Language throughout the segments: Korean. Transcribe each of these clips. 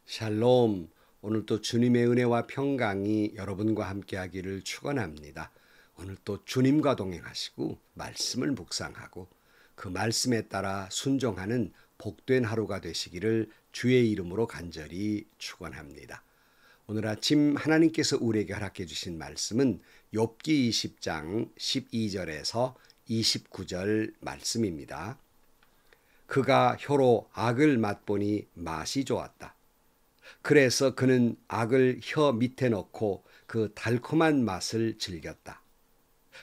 샬롬. 오늘 또 주님의 은혜와 평강이 여러분과 함께하기를 축원합니다. 오늘 또 주님과 동행하시고 말씀을 묵상하고 그 말씀에 따라 순종하는 복된 하루가 되시기를 주의 이름으로 간절히 축원합니다. 오늘 아침 하나님께서 우리에게 허락해 주신 말씀은 욥기 20장 12절에서 29절 말씀입니다. 그가 혀로 악을 맛보니 맛이 좋았다. 그래서 그는 악을 혀 밑에 넣고 그 달콤한 맛을 즐겼다.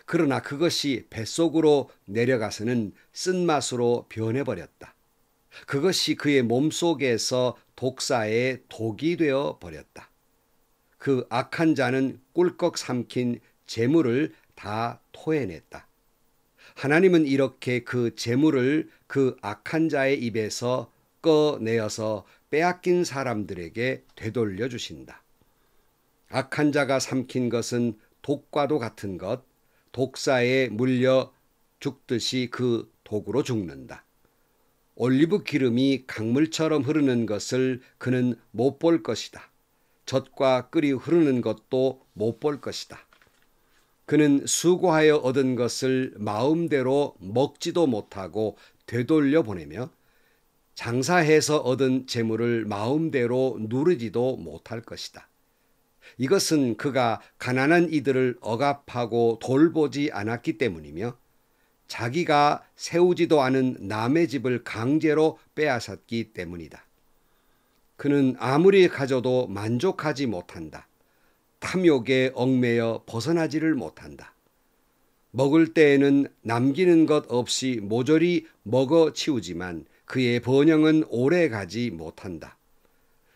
그러나 그것이 뱃속으로 내려가서는 쓴맛으로 변해버렸다. 그것이 그의 몸속에서 독사의 독이 되어 버렸다. 그 악한 자는 꿀꺽 삼킨 재물을 다 토해냈다. 하나님은 이렇게 그 재물을 그 악한 자의 입에서 꺼내어서 빼앗긴 사람들에게 되돌려 주신다. 악한 자가 삼킨 것은 독과도 같은 것, 독사에 물려 죽듯이 그 독으로 죽는다. 올리브 기름이 강물처럼 흐르는 것을 그는 못 볼 것이다. 젖과 끓이 흐르는 것도 못 볼 것이다. 그는 수고하여 얻은 것을 마음대로 먹지도 못하고 되돌려 보내며 장사해서 얻은 재물을 마음대로 누리지도 못할 것이다. 이것은 그가 가난한 이들을 억압하고 돌보지 않았기 때문이며 자기가 세우지도 않은 남의 집을 강제로 빼앗았기 때문이다. 그는 아무리 가져도 만족하지 못한다. 탐욕에 얽매여 벗어나지를 못한다. 먹을 때에는 남기는 것 없이 모조리 먹어 치우지만 그의 번영은 오래 가지 못한다.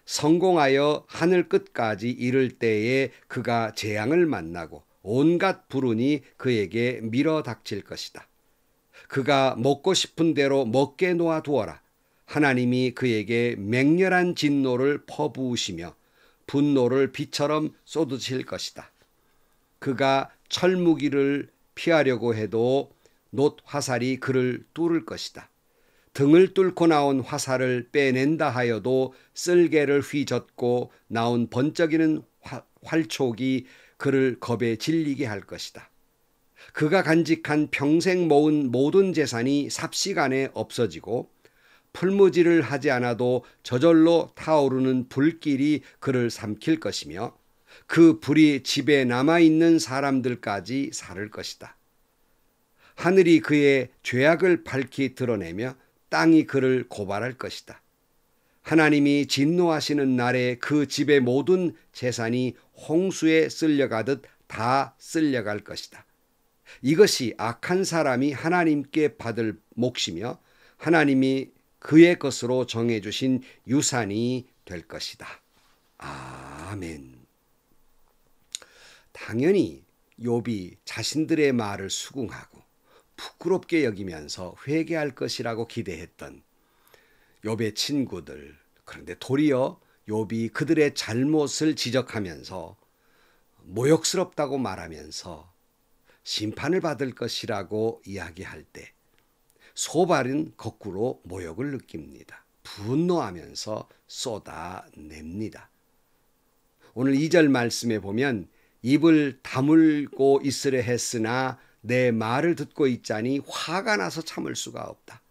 성공하여 하늘 끝까지 이를 때에 그가 재앙을 만나고 온갖 불운이 그에게 밀어닥칠 것이다. 그가 먹고 싶은 대로 먹게 놓아두어라. 하나님이 그에게 맹렬한 진노를 퍼부으시며 분노를 비처럼 쏟으실 것이다. 그가 철무기를 피하려고 해도 놋 화살이 그를 뚫을 것이다. 등을 뚫고 나온 화살을 빼낸다 하여도 쓸개를 휘젓고 나온 번쩍이는 활촉이 그를 겁에 질리게 할 것이다. 그가 간직한 평생 모은 모든 재산이 삽시간에 없어지고 풀무지를 하지 않아도 저절로 타오르는 불길이 그를 삼킬 것이며 그 불이 집에 남아있는 사람들까지 사를 것이다. 하늘이 그의 죄악을 밝히 드러내며 땅이 그를 고발할 것이다. 하나님이 진노하시는 날에 그 집의 모든 재산이 홍수에 쓸려가듯 다 쓸려갈 것이다. 이것이 악한 사람이 하나님께 받을 몫이며 하나님이 그의 것으로 정해주신 유산이 될 것이다. 아멘. 당연히 욥이 자신들의 말을 수긍하고 부끄럽게 여기면서 회개할 것이라고 기대했던 욥의 친구들, 그런데 도리어 욥이 그들의 잘못을 지적하면서 모욕스럽다고 말하면서 심판을 받을 것이라고 이야기할 때 소발은 거꾸로 모욕을 느낍니다. 분노하면서 쏟아냅니다. 오늘 2절 말씀에 보면 입을 다물고 있으려 했으나 내 말을 듣고 있자니 화가 나서 참을 수가 없다.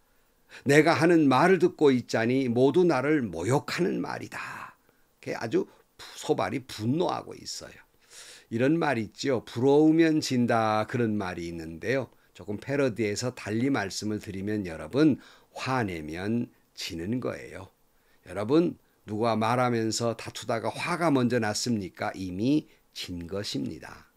내가 하는 말을 듣고 있자니 모두 나를 모욕하는 말이다. 아주 소발이 분노하고 있어요. 이런 말 있죠. 부러우면 진다, 그런 말이 있는데요. 조금 패러디해서 달리 말씀을 드리면 여러분, 화내면 지는 거예요. 여러분, 누가 말하면서 다투다가 화가 먼저 났습니까? 이미 진 것입니다.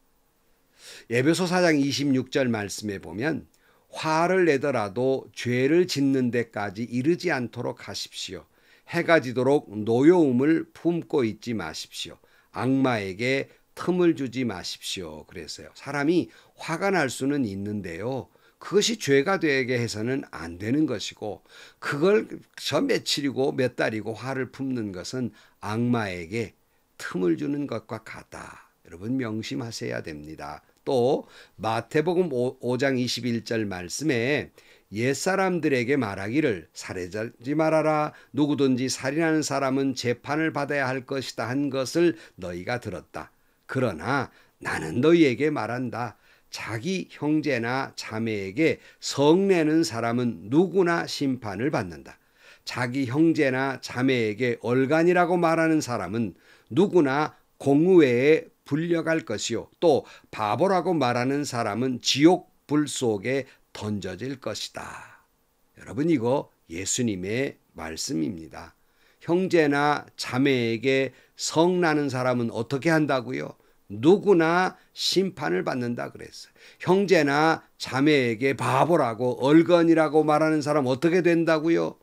에베소 4장 26절 말씀에 보면 화를 내더라도 죄를 짓는 데까지 이르지 않도록 하십시오. 해가 지도록 노여움을 품고 있지 마십시오. 악마에게 틈을 주지 마십시오. 그랬어요. 사람이 화가 날 수는 있는데요. 그것이 죄가 되게 해서는 안 되는 것이고 그걸 저 며칠이고 몇 달이고 화를 품는 것은 악마에게 틈을 주는 것과 같다. 여러분 명심하셔야 됩니다. 또 마태복음 5장 21절 말씀에 옛사람들에게 말하기를 살해하지 말아라. 누구든지 살인하는 사람은 재판을 받아야 할 것이다 한 것을 너희가 들었다. 그러나 나는 너희에게 말한다. 자기 형제나 자매에게 성내는 사람은 누구나 심판을 받는다. 자기 형제나 자매에게 얼간이라고 말하는 사람은 누구나 공의회에 불려갈 것이요. 또 바보라고 말하는 사람은 지옥 불 속에 던져질 것이다. 여러분, 이거 예수님의 말씀입니다. 형제나 자매에게 성나는 사람은 어떻게 한다고요? 누구나 심판을 받는다 그랬어요. 형제나 자매에게 바보라고 얼건이라고 말하는 사람 어떻게 된다고요?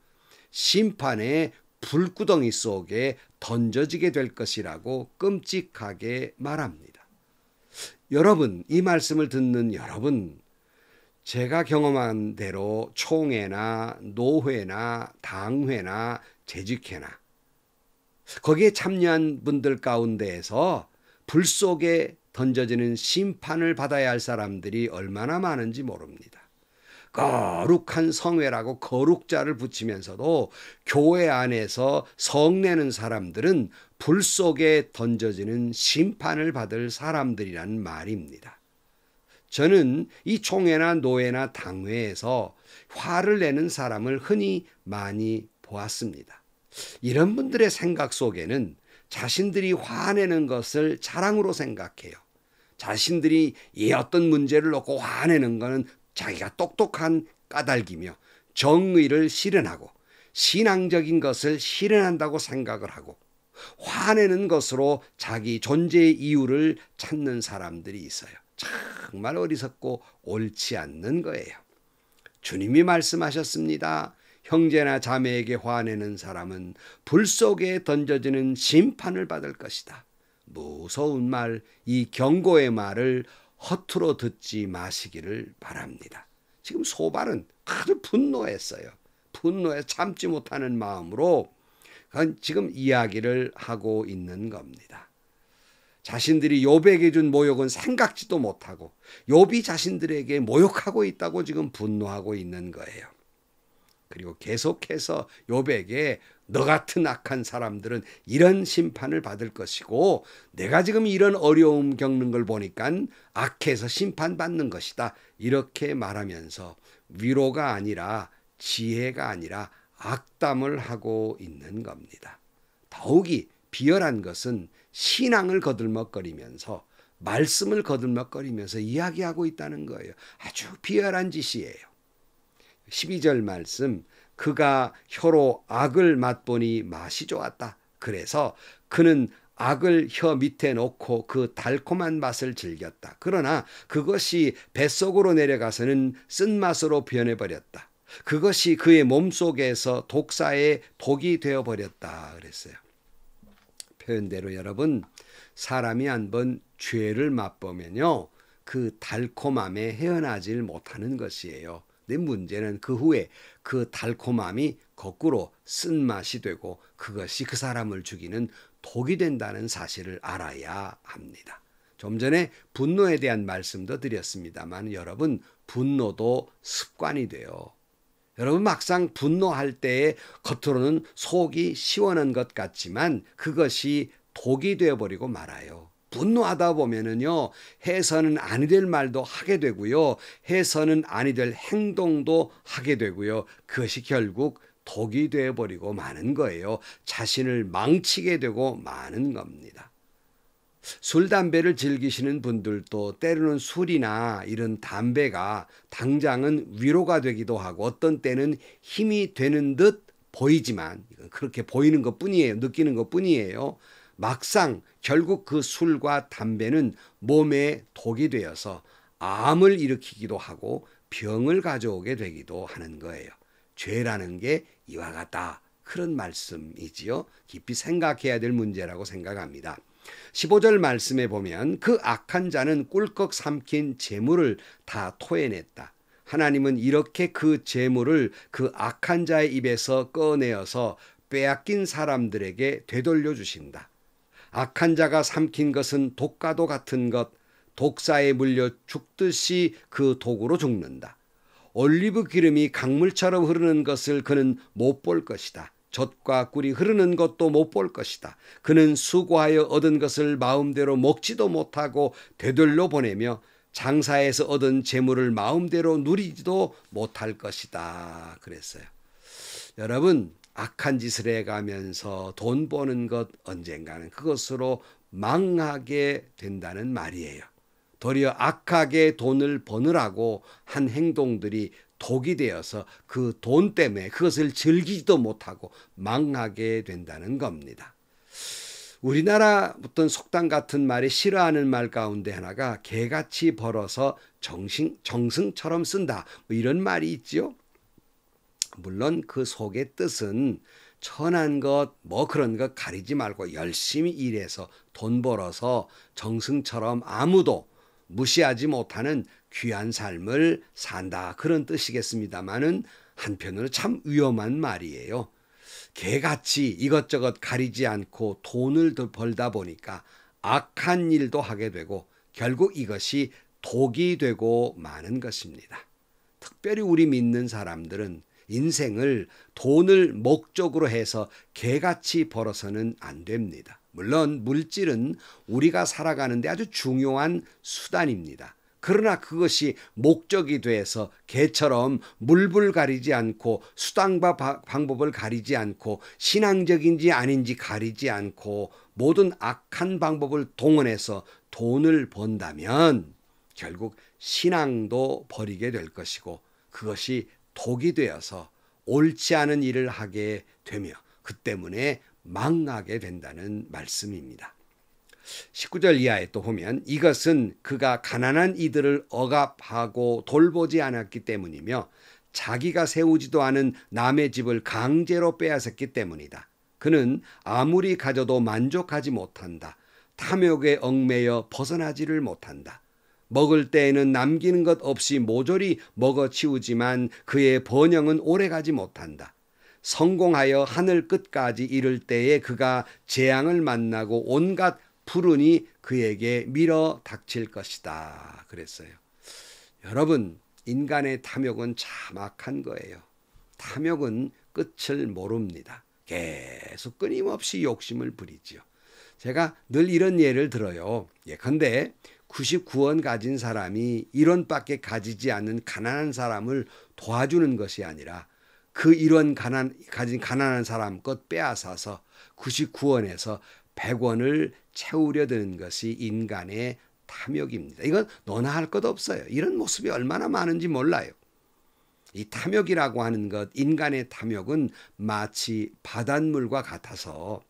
심판의 불구덩이 속에 던져지게 될 것이라고 끔찍하게 말합니다. 여러분, 이 말씀을 듣는 여러분, 제가 경험한 대로 총회나 노회나 당회나 재직회나 거기에 참여한 분들 가운데에서 불 속에 던져지는 심판을 받아야 할 사람들이 얼마나 많은지 모릅니다. 거룩한 성회라고 거룩자를 붙이면서도 교회 안에서 성내는 사람들은 불 속에 던져지는 심판을 받을 사람들이란 말입니다. 저는 이 총회나 노회나 당회에서 화를 내는 사람을 흔히 많이 보았습니다. 이런 분들의 생각 속에는 자신들이 화내는 것을 자랑으로 생각해요. 자신들이 이 어떤 문제를 놓고 화내는 것은 자기가 똑똑한 까닭이며 정의를 실현하고 신앙적인 것을 실현한다고 생각을 하고 화내는 것으로 자기 존재의 이유를 찾는 사람들이 있어요. 정말 어리석고 옳지 않는 거예요. 주님이 말씀하셨습니다. 형제나 자매에게 화내는 사람은 불 속에 던져지는 심판을 받을 것이다. 무서운 말, 이 경고의 말을 허투루 듣지 마시기를 바랍니다. 지금 소발은 아주 분노했어요. 분노에 참지 못하는 마음으로 지금 이야기를 하고 있는 겁니다. 자신들이 욥에게 준 모욕은 생각지도 못하고 욥이 자신들에게 모욕하고 있다고 지금 분노하고 있는 거예요. 그리고 계속해서 욥에게 너 같은 악한 사람들은 이런 심판을 받을 것이고 내가 지금 이런 어려움 겪는 걸 보니까 악해서 심판받는 것이다. 이렇게 말하면서 위로가 아니라 지혜가 아니라 악담을 하고 있는 겁니다. 더욱이 비열한 것은 신앙을 거들먹거리면서 말씀을 거들먹거리면서 이야기하고 있다는 거예요. 아주 비열한 짓이에요. 12절 말씀, 그가 혀로 악을 맛보니 맛이 좋았다. 그래서 그는 악을 혀 밑에 놓고 그 달콤한 맛을 즐겼다. 그러나 그것이 뱃속으로 내려가서는 쓴맛으로 변해버렸다. 그것이 그의 몸속에서 독사의 독이 되어버렸다. 그랬어요. 표현대로 여러분, 사람이 한번 죄를 맛보면요, 그 달콤함에 헤어나질 못하는 것이에요. 근데 문제는 그 후에 그 달콤함이 거꾸로 쓴맛이 되고 그것이 그 사람을 죽이는 독이 된다는 사실을 알아야 합니다. 좀 전에 분노에 대한 말씀도 드렸습니다만 여러분, 분노도 습관이 돼요. 여러분, 막상 분노할 때에 겉으로는 속이 시원한 것 같지만 그것이 독이 되어버리고 말아요. 분노하다 보면은요, 해서는 아니 될 말도 하게 되고요, 해서는 아니 될 행동도 하게 되고요, 그것이 결국 독이 되어버리고 마는 거예요. 자신을 망치게 되고 마는 겁니다. 술, 담배를 즐기시는 분들도 때로는 술이나 이런 담배가 당장은 위로가 되기도 하고 어떤 때는 힘이 되는 듯 보이지만 그렇게 보이는 것 뿐이에요. 느끼는 것 뿐이에요. 막상 결국 그 술과 담배는 몸에 독이 되어서 암을 일으키기도 하고 병을 가져오게 되기도 하는 거예요. 죄라는 게 이와 같다. 그런 말씀이지요. 깊이 생각해야 될 문제라고 생각합니다. 15절 말씀에 보면 그 악한 자는 꿀꺽 삼킨 재물을 다 토해냈다. 하나님은 이렇게 그 재물을 그 악한 자의 입에서 꺼내어서 빼앗긴 사람들에게 되돌려 주신다. 악한 자가 삼킨 것은 독과도 같은 것, 독사에 물려 죽듯이 그 독으로 죽는다. 올리브 기름이 강물처럼 흐르는 것을 그는 못 볼 것이다. 젖과 꿀이 흐르는 것도 못 볼 것이다. 그는 수고하여 얻은 것을 마음대로 먹지도 못하고 되돌려 보내며 장사해서 얻은 재물을 마음대로 누리지도 못할 것이다. 그랬어요. 여러분, 악한 짓을 해가면서 돈 버는 것 언젠가는 그것으로 망하게 된다는 말이에요. 도리어 악하게 돈을 버느라고 한 행동들이 독이 되어서 그 돈 때문에 그것을 즐기지도 못하고 망하게 된다는 겁니다. 우리나라 어떤 속담 같은 말이 싫어하는 말 가운데 하나가 개같이 벌어서 정승처럼 쓴다. 뭐 이런 말이 있죠. 물론 그 속의 뜻은 천한 것 뭐 그런 것 가리지 말고 열심히 일해서 돈 벌어서 정승처럼 아무도 무시하지 못하는 귀한 삶을 산다. 그런 뜻이겠습니다만은 한편으로 참 위험한 말이에요. 개같이 이것저것 가리지 않고 돈을 더 벌다 보니까 악한 일도 하게 되고 결국 이것이 독이 되고 마는 것입니다. 특별히 우리 믿는 사람들은 인생을 돈을 목적으로 해서 개같이 벌어서는 안 됩니다. 물론 물질은 우리가 살아가는 데 아주 중요한 수단입니다. 그러나 그것이 목적이 돼서 개처럼 물불 가리지 않고 수단과 방법을 가리지 않고 신앙적인지 아닌지 가리지 않고 모든 악한 방법을 동원해서 돈을 번다면 결국 신앙도 버리게 될 것이고 그것이 독이 되어서 옳지 않은 일을 하게 되며 그 때문에 망하게 된다는 말씀입니다. 19절 이하에 또 보면 이것은 그가 가난한 이들을 억압하고 돌보지 않았기 때문이며 자기가 세우지도 않은 남의 집을 강제로 빼앗았기 때문이다. 그는 아무리 가져도 만족하지 못한다. 탐욕에 얽매여 벗어나지를 못한다. 먹을 때에는 남기는 것 없이 모조리 먹어치우지만 그의 번영은 오래가지 못한다. 성공하여 하늘 끝까지 이를 때에 그가 재앙을 만나고 온갖 불운이 그에게 밀어 닥칠 것이다. 그랬어요. 여러분, 인간의 탐욕은 참 악한 거예요. 탐욕은 끝을 모릅니다. 계속 끊임없이 욕심을 부리지요. 제가 늘 이런 예를 들어요. 예컨대 99원 가진 사람이 1원밖에 가지지 않는 가난한 사람을 도와주는 것이 아니라 그 1원 가진 가난한 사람 것 빼앗아서 99원에서 100원을 채우려 드는 것이 인간의 탐욕입니다. 이건 너나 할 것 없어요. 이런 모습이 얼마나 많은지 몰라요. 이 탐욕이라고 하는 것, 인간의 탐욕은 마치 바닷물과 같아서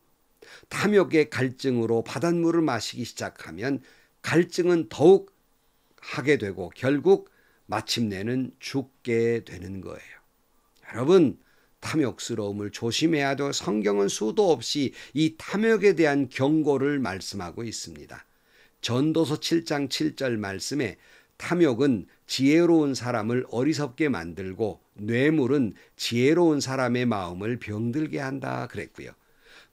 탐욕의 갈증으로 바닷물을 마시기 시작하면 갈증은 더욱 하게 되고 결국 마침내는 죽게 되는 거예요. 여러분, 탐욕스러움을 조심해야 되고 성경은 수도 없이 이 탐욕에 대한 경고를 말씀하고 있습니다. 전도서 7장 7절 말씀에 탐욕은 지혜로운 사람을 어리석게 만들고 뇌물은 지혜로운 사람의 마음을 병들게 한다 그랬고요.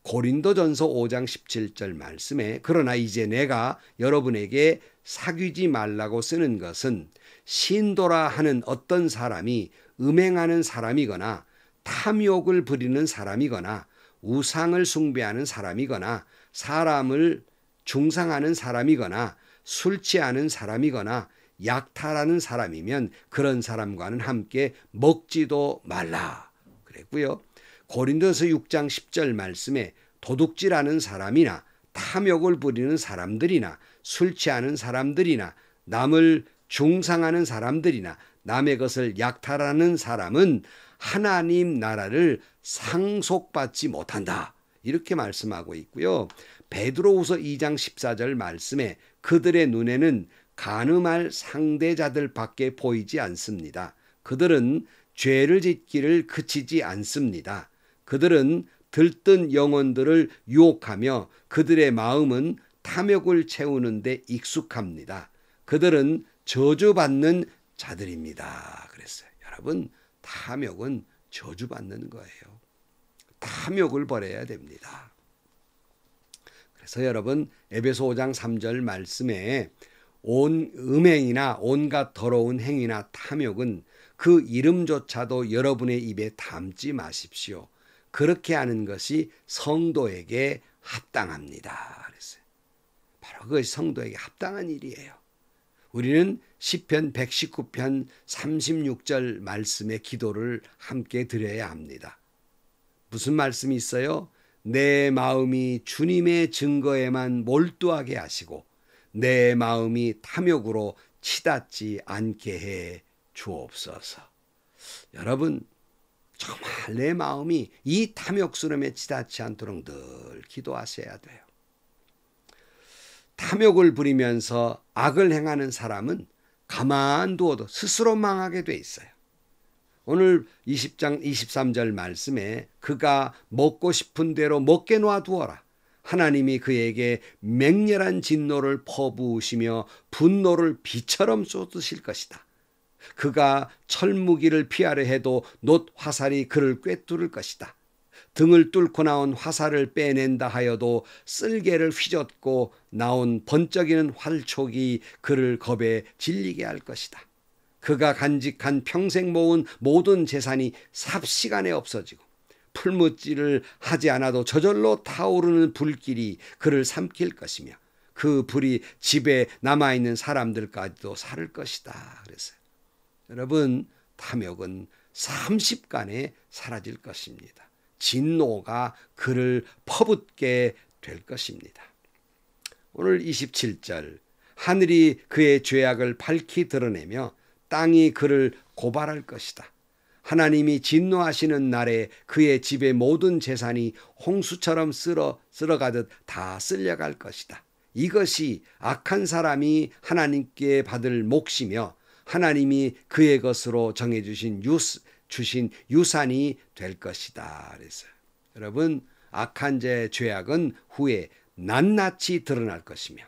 고린도전서 5장 17절 말씀에 그러나 이제 내가 여러분에게 사귀지 말라고 쓰는 것은 신도라 하는 어떤 사람이 음행하는 사람이거나 탐욕을 부리는 사람이거나 우상을 숭배하는 사람이거나 사람을 중상하는 사람이거나 술 취하는 사람이거나 약탈하는 사람이면 그런 사람과는 함께 먹지도 말라 그랬고요. 고린도서 6장 10절 말씀에 도둑질하는 사람이나 탐욕을 부리는 사람들이나 술 취하는 사람들이나 남을 중상하는 사람들이나 남의 것을 약탈하는 사람은 하나님 나라를 상속받지 못한다. 이렇게 말씀하고 있고요. 베드로후서 2장 14절 말씀에 그들의 눈에는 간음할 상대자들밖에 보이지 않습니다. 그들은 죄를 짓기를 그치지 않습니다. 그들은 들뜬 영혼들을 유혹하며 그들의 마음은 탐욕을 채우는 데 익숙합니다. 그들은 저주받는 자들입니다. 그랬어요. 여러분, 탐욕은 저주받는 거예요. 탐욕을 버려야 됩니다. 그래서 여러분, 에베소 5장 3절 말씀에 온 음행이나 온갖 더러운 행위나 탐욕은 그 이름조차도 여러분의 입에 담지 마십시오. 그렇게 하는 것이 성도에게 합당합니다. 그랬어요. 바로 그것이 성도에게 합당한 일이에요. 우리는 시편 119편 36절 말씀의 기도를 함께 드려야 합니다. 무슨 말씀이 있어요? 내 마음이 주님의 증거에만 몰두하게 하시고 내 마음이 탐욕으로 치닫지 않게 해 주옵소서. 여러분, 정말 내 마음이 이 탐욕스러움에 치닫지 않도록 늘 기도하셔야 돼요. 탐욕을 부리면서 악을 행하는 사람은 가만두어도 스스로 망하게 돼 있어요. 오늘 20장 23절 말씀에 그가 먹고 싶은 대로 먹게 놔두어라. 하나님이 그에게 맹렬한 진노를 퍼부으시며 분노를 비처럼 쏟으실 것이다. 그가 철무기를 피하려 해도 놋 화살이 그를 꿰뚫을 것이다. 등을 뚫고 나온 화살을 빼낸다 하여도 쓸개를 휘젓고 나온 번쩍이는 활촉이 그를 겁에 질리게 할 것이다. 그가 간직한 평생 모은 모든 재산이 삽시간에 없어지고 풀무질을 하지 않아도 저절로 타오르는 불길이 그를 삼킬 것이며 그 불이 집에 남아있는 사람들까지도 살을 것이다. 그랬어요. 여러분, 탐욕은 30간에 사라질 것입니다. 진노가 그를 퍼붓게 될 것입니다. 오늘 27절, 하늘이 그의 죄악을 밝히 드러내며 땅이 그를 고발할 것이다. 하나님이 진노하시는 날에 그의 집의 모든 재산이 홍수처럼 쓸어가듯 다 쓸려갈 것이다. 이것이 악한 사람이 하나님께 받을 몫이며 하나님이 그의 것으로 정해주신 유산이 될 것이다. 그랬어요. 여러분, 악한 자의 죄악은 후에 낱낱이 드러날 것이며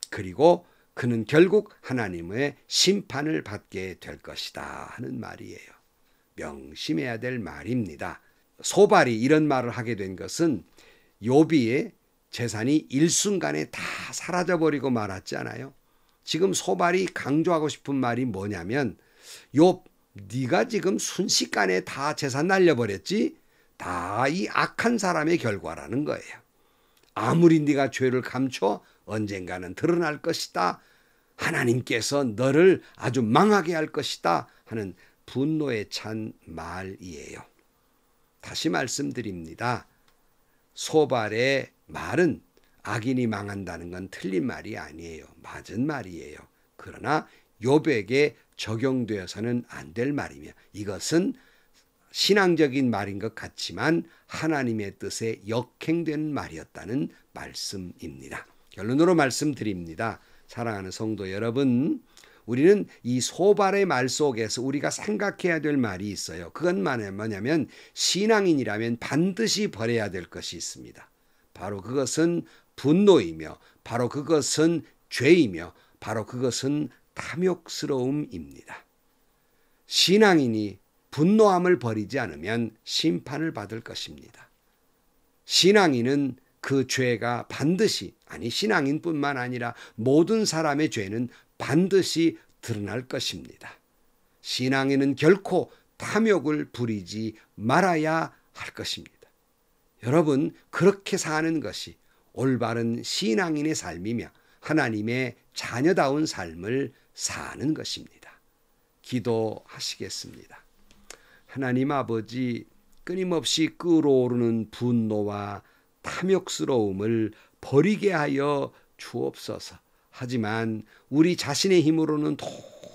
그리고 그는 결국 하나님의 심판을 받게 될 것이다 하는 말이에요. 명심해야 될 말입니다. 소발이 이런 말을 하게 된 것은 욥의 재산이 일순간에 다 사라져버리고 말았잖아요. 지금 소발이 강조하고 싶은 말이 뭐냐면 욥, 네가 지금 순식간에 다 재산 날려버렸지? 다 이 악한 사람의 결과라는 거예요. 아무리 네가 죄를 감춰 언젠가는 드러날 것이다. 하나님께서 너를 아주 망하게 할 것이다 하는 분노에 찬 말이에요. 다시 말씀드립니다. 소발의 말은 악인이 망한다는 건 틀린 말이 아니에요. 맞은 말이에요. 그러나 욥에게 적용되어서는 안 될 말이며 이것은 신앙적인 말인 것 같지만 하나님의 뜻에 역행되는 말이었다는 말씀입니다. 결론으로 말씀드립니다. 사랑하는 성도 여러분, 우리는 이 소발의 말 속에서 우리가 생각해야 될 말이 있어요. 그건 뭐냐면 신앙인이라면 반드시 버려야 될 것이 있습니다. 바로 그것은 분노이며 바로 그것은 죄이며 바로 그것은 탐욕스러움입니다. 신앙인이 분노함을 버리지 않으면 심판을 받을 것입니다. 신앙인은 그 죄가 반드시, 아니 신앙인뿐만 아니라 모든 사람의 죄는 반드시 드러날 것입니다. 신앙인은 결코 탐욕을 부리지 말아야 할 것입니다. 여러분, 그렇게 사는 것이 올바른 신앙인의 삶이며 하나님의 자녀다운 삶을 사는 것입니다. 기도하시겠습니다. 하나님 아버지, 끊임없이 끓어오르는 분노와 탐욕스러움을 버리게 하여 주옵소서. 하지만 우리 자신의 힘으로는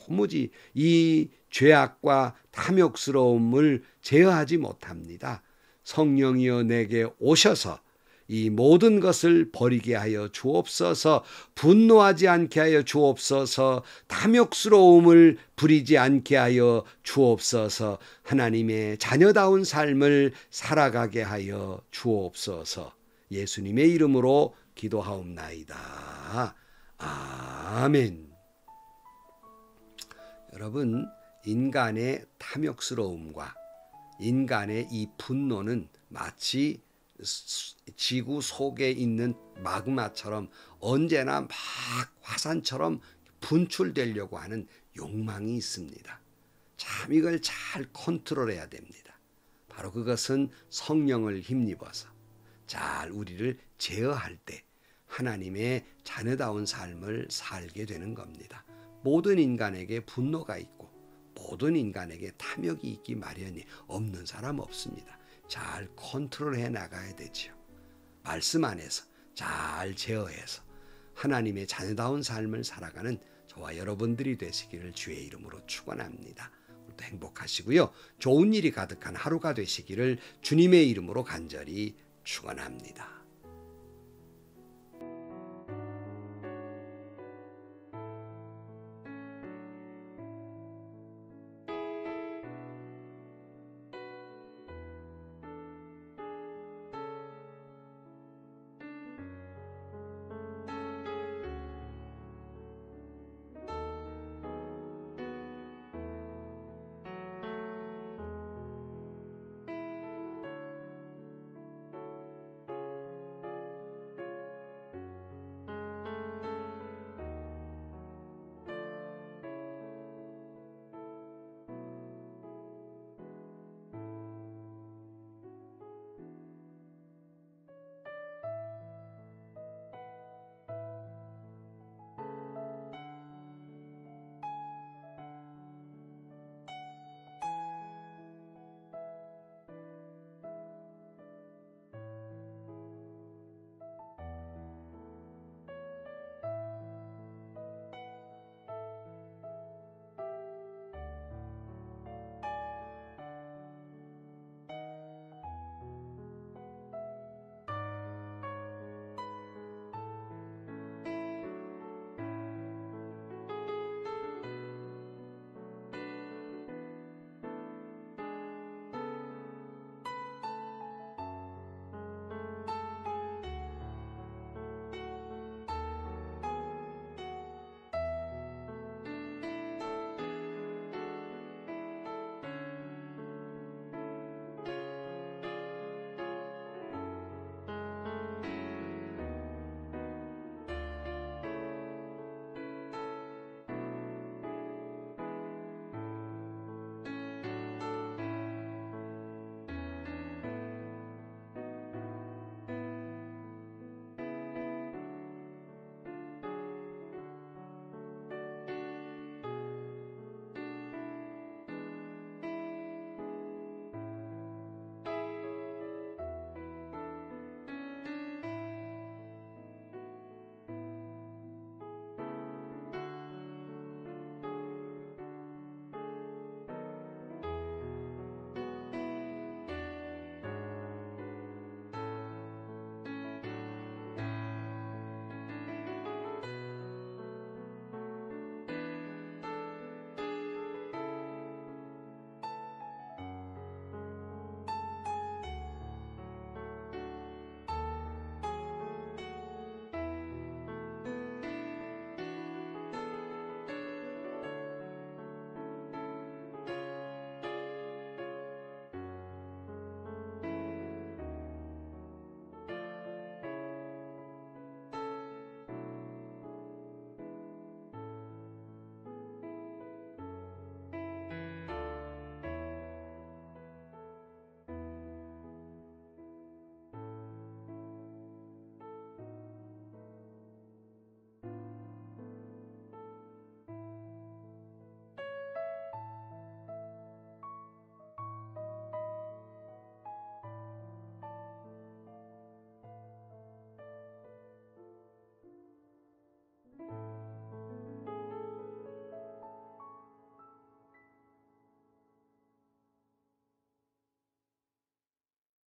도무지 이 죄악과 탐욕스러움을 제어하지 못합니다. 성령이여 내게 오셔서 이 모든 것을 버리게 하여 주옵소서. 분노하지 않게 하여 주옵소서. 탐욕스러움을 부리지 않게 하여 주옵소서. 하나님의 자녀다운 삶을 살아가게 하여 주옵소서. 예수님의 이름으로 기도하옵나이다. 아멘. 여러분, 인간의 탐욕스러움과 인간의 이 분노는 마치 지구 속에 있는 마그마처럼 언제나 막 화산처럼 분출되려고 하는 욕망이 있습니다. 참 이걸 잘 컨트롤해야 됩니다. 바로 그것은 성령을 힘입어서 잘 우리를 제어할 때 하나님의 자녀다운 삶을 살게 되는 겁니다. 모든 인간에게 분노가 있고 모든 인간에게 탐욕이 있기 마련이 없는 사람 없습니다. 잘 컨트롤해 나가야 되지요. 말씀 안에서 잘 제어해서 하나님의 자녀다운 삶을 살아가는 저와 여러분들이 되시기를 주의 이름으로 축원합니다. 오늘도 행복하시고요. 좋은 일이 가득한 하루가 되시기를 주님의 이름으로 간절히 축원합니다.